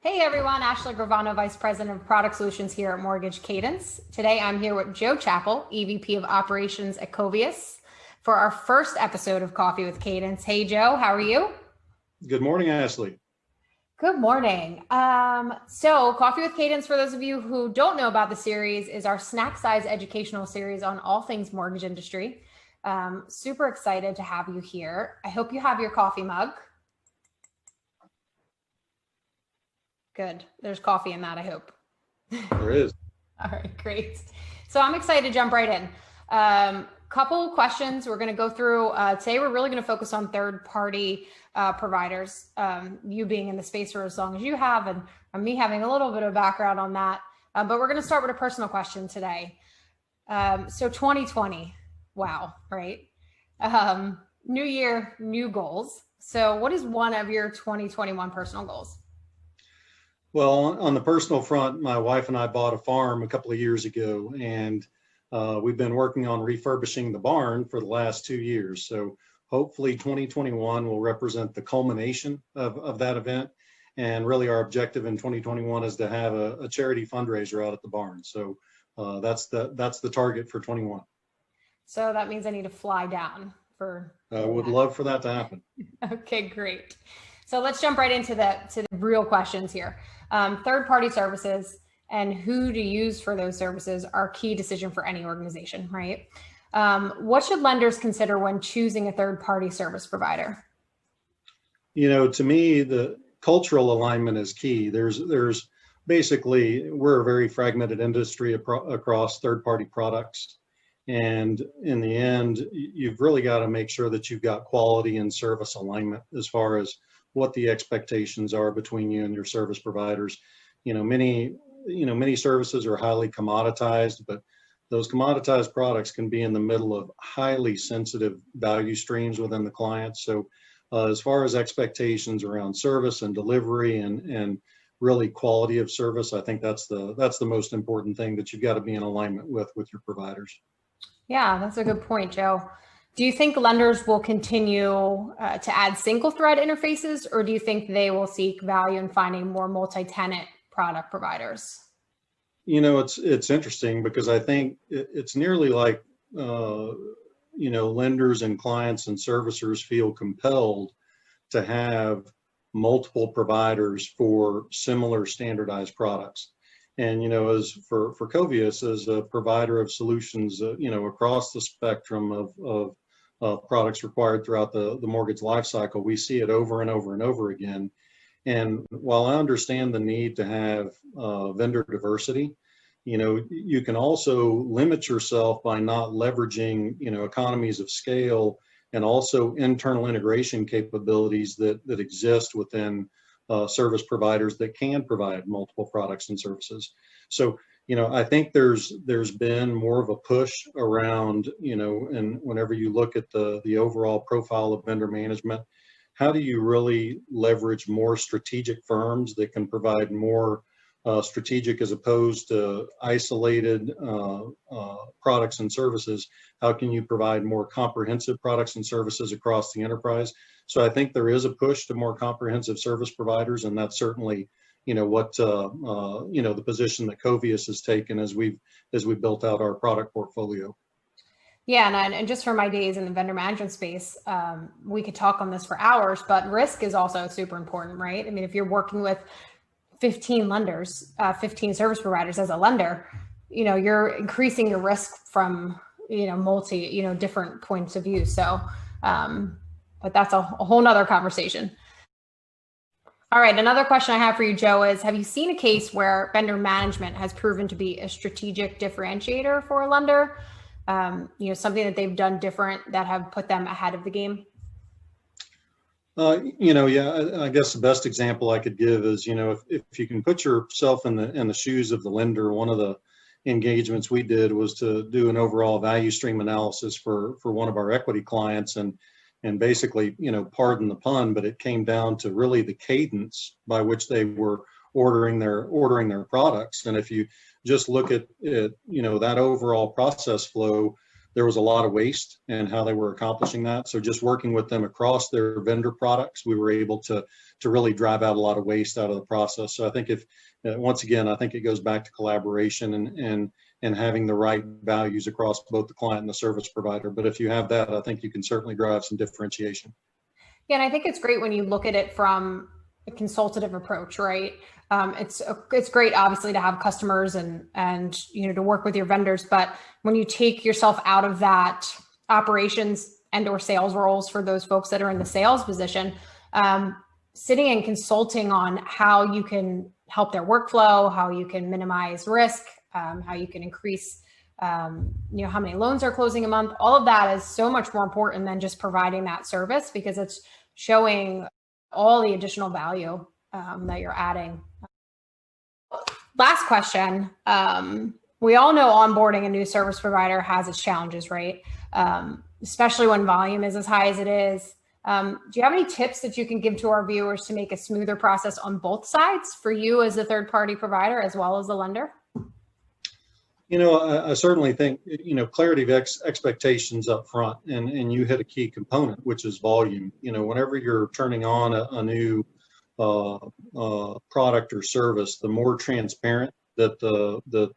Hey everyone, Ashely Gravano, Vice President of Product Solutions here at Mortgage Cadence. Today I'm here with Joe Chappell, EVP of Operations at Covius, for our first episode of Coffee with Cadence. Hey Joe, how are you? Good morning, Ashely. Good morning. So Coffee with Cadence, for those of you who don't know about the series, is our snack size educational series on all things mortgage industry. Super excited to have you here. I hope you have your coffee mug. Good. There's coffee in that, I hope. There is. All right, great. So I'm excited to jump right in. Couple questions we're going to go through. Today we're really going to focus on third-party providers, you being in the space for as long as you have, and me having a little bit of background on that. But we're going to start with a personal question today. So 2020, wow, right? New year, new goals. So what is one of your 2021 personal goals? Well, on the personal front, my wife and I bought a farm a couple of years ago, and we've been working on refurbishing the barn for the last 2 years. So hopefully 2021 will represent the culmination of that event. And really our objective in 2021 is to have a charity fundraiser out at the barn. So that's the target for 21. So that means I need to fly down for. Would love for that to happen. Okay, great. So let's jump right into the real questions here. Third-party services and who to use for those services are key decision for any organization, right? What should lenders consider when choosing a third-party service provider? You know, to me, the cultural alignment is key. There's basically, we're a very fragmented industry across third-party products. And in the end, you've really got to make sure that you've got quality and service alignment as far as what the expectations are between you and your service providers. Many services are highly commoditized, but those commoditized products can be in the middle of highly sensitive value streams within the client. So as far as expectations around service and delivery and really quality of service, I think that's the most important thing that you've got to be in alignment with your providers. Yeah, that's a good point, Joe. Do you think lenders will continue to add single thread interfaces, or do you think they will seek value in finding more multi-tenant product providers? It's interesting because I think it's nearly like, lenders and clients and servicers feel compelled to have multiple providers for similar standardized products. And, as for Covius, as a provider of solutions, across the spectrum of products required throughout the mortgage life cycle, we see it over and over and over again. And while I understand the need to have vendor diversity, you can also limit yourself by not leveraging, economies of scale and also internal integration capabilities that exist within service providers that can provide multiple products and services. So, I think there's been more of a push around, and whenever you look at the overall profile of vendor management, how do you really leverage more strategic firms that can provide more strategic as opposed to isolated products and services? How can you provide more comprehensive products and services across the enterprise? So I think there is a push to more comprehensive service providers, and that's certainly what the position that Covius has taken as we built out our product portfolio. Yeah, and just for my days in the vendor management space, we could talk on this for hours, but risk is also super important, right? I mean, if you're working with 15 lenders, 15 service providers as a lender, you're increasing your risk from, different points of view. So, but that's a whole nother conversation. All right, another question I have for you, Joe, is have you seen a case where vendor management has proven to be a strategic differentiator for a lender? Something that they've done different that have put them ahead of the game? I guess the best example I could give is, if you can put yourself in the shoes of the lender, one of the engagements we did was to do an overall value stream analysis for one of our equity clients, and basically, pardon the pun, but it came down to really the cadence by which they were ordering their products. And if you just look at that overall process flow, there was a lot of waste and how they were accomplishing that. So just working with them across their vendor products, we were able to really drive out a lot of waste out of the process. So I think if, once again, I think it goes back to collaboration and having the right values across both the client and the service provider. But if you have that, I think you can certainly drive some differentiation. Yeah, and I think it's great when you look at it from a consultative approach, right? It's great, obviously, to have customers and you know, to work with your vendors, but when you take yourself out of that operations and or sales roles for those folks that are in the sales position, sitting and consulting on how you can help their workflow, how you can minimize risk, how you can increase, you know, how many loans are closing a month. All of that is so much more important than just providing that service, because it's showing all the additional value that you're adding. Last question. We all know onboarding a new service provider has its challenges, right? Especially when volume is as high as it is. Do you have any tips that you can give to our viewers to make a smoother process on both sides for you as a third-party provider as well as the lender? You know, I certainly think, you know, clarity of expectations up front, and you hit a key component, which is volume. You know, whenever you're turning on a new product or service, the more transparent that the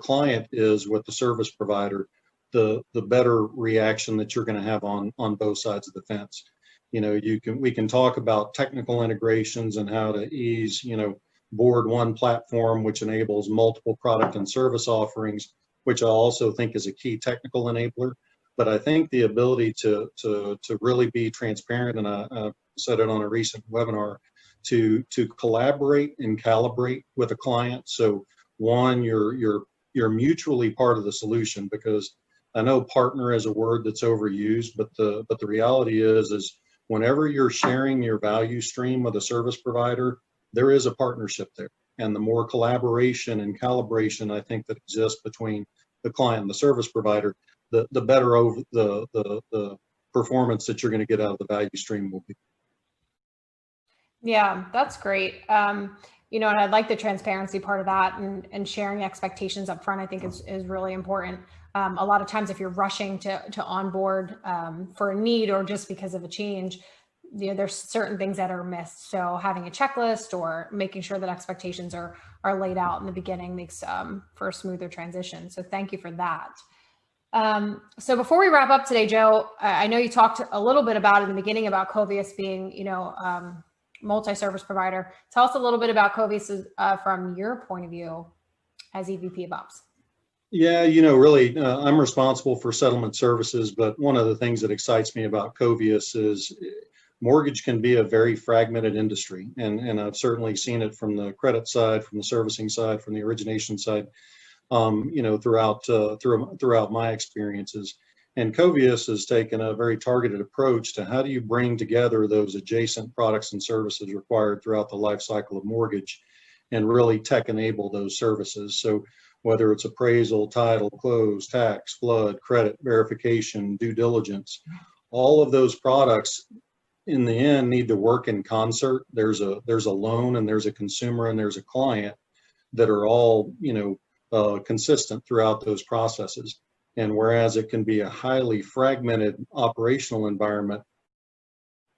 client is with the service provider, the better reaction that you're going to have on both sides of the fence. You know, we can talk about technical integrations and how to ease, you know, board one platform, which enables multiple product and service offerings, which I also think is a key technical enabler. But I think the ability to really be transparent, and I said it on a recent webinar, to collaborate and calibrate with a client. So one, you're mutually part of the solution, because I know partner is a word that's overused, but the reality is whenever you're sharing your value stream with a service provider, there is a partnership there. And the more collaboration and calibration I think that exists between the client and the service provider, the better over the performance that you're going to get out of the value stream will be. Yeah, that's great. You know, and I like the transparency part of that, and sharing expectations up front, I think is really important. A lot of times if you're rushing to onboard for a need or just because of a change, you know, there's certain things that are missed. So having a checklist or making sure that expectations are laid out in the beginning makes for a smoother transition. So thank you for that. So before we wrap up today, Joe, I know you talked a little bit about in the beginning about Covius being, you know, multi-service provider. Tell us a little bit about Covius from your point of view as EVP of Ops. Yeah, you know, really, I'm responsible for settlement services, but one of the things that excites me about Covius is mortgage can be a very fragmented industry, and I've certainly seen it from the credit side, from the servicing side, from the origination side, you know, throughout my experiences. And Covius has taken a very targeted approach to how do you bring together those adjacent products and services required throughout the life cycle of mortgage and really tech enable those services. So whether it's appraisal, title, close, tax, flood, credit verification, due diligence, all of those products in the end need to work in concert. There's a loan and there's a consumer and there's a client that are all, you know, consistent throughout those processes. And whereas it can be a highly fragmented operational environment,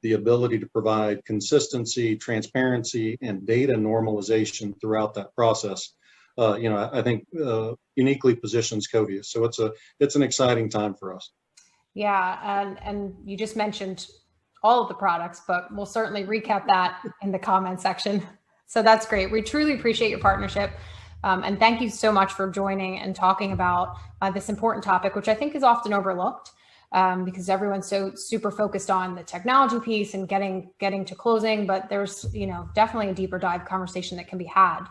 the ability to provide consistency, transparency, and data normalization throughout that process, you know, I think uniquely positions Covius. So it's an exciting time for us. Yeah, and you just mentioned all of the products, but we'll certainly recap that in the comment section. So that's great. We truly appreciate your partnership. And thank you so much for joining and talking about this important topic, which I think is often overlooked because everyone's so super focused on the technology piece and getting to closing, but there's, you know, definitely a deeper dive conversation that can be had.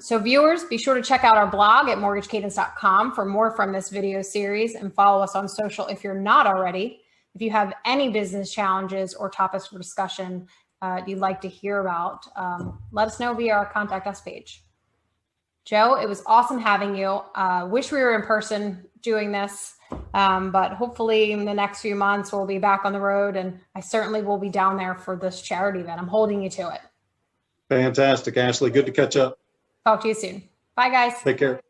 So viewers, be sure to check out our blog at mortgagecadence.com for more from this video series, and follow us on social if you're not already. If you have any business challenges or topics for discussion you'd like to hear about, let us know via our Contact Us page. Joe, it was awesome having you. Wish we were in person doing this, but hopefully in the next few months we'll be back on the road, and I certainly will be down there for this charity event. I'm holding you to it. Fantastic, Ashely. Good to catch up. Talk to you soon. Bye, guys. Take care.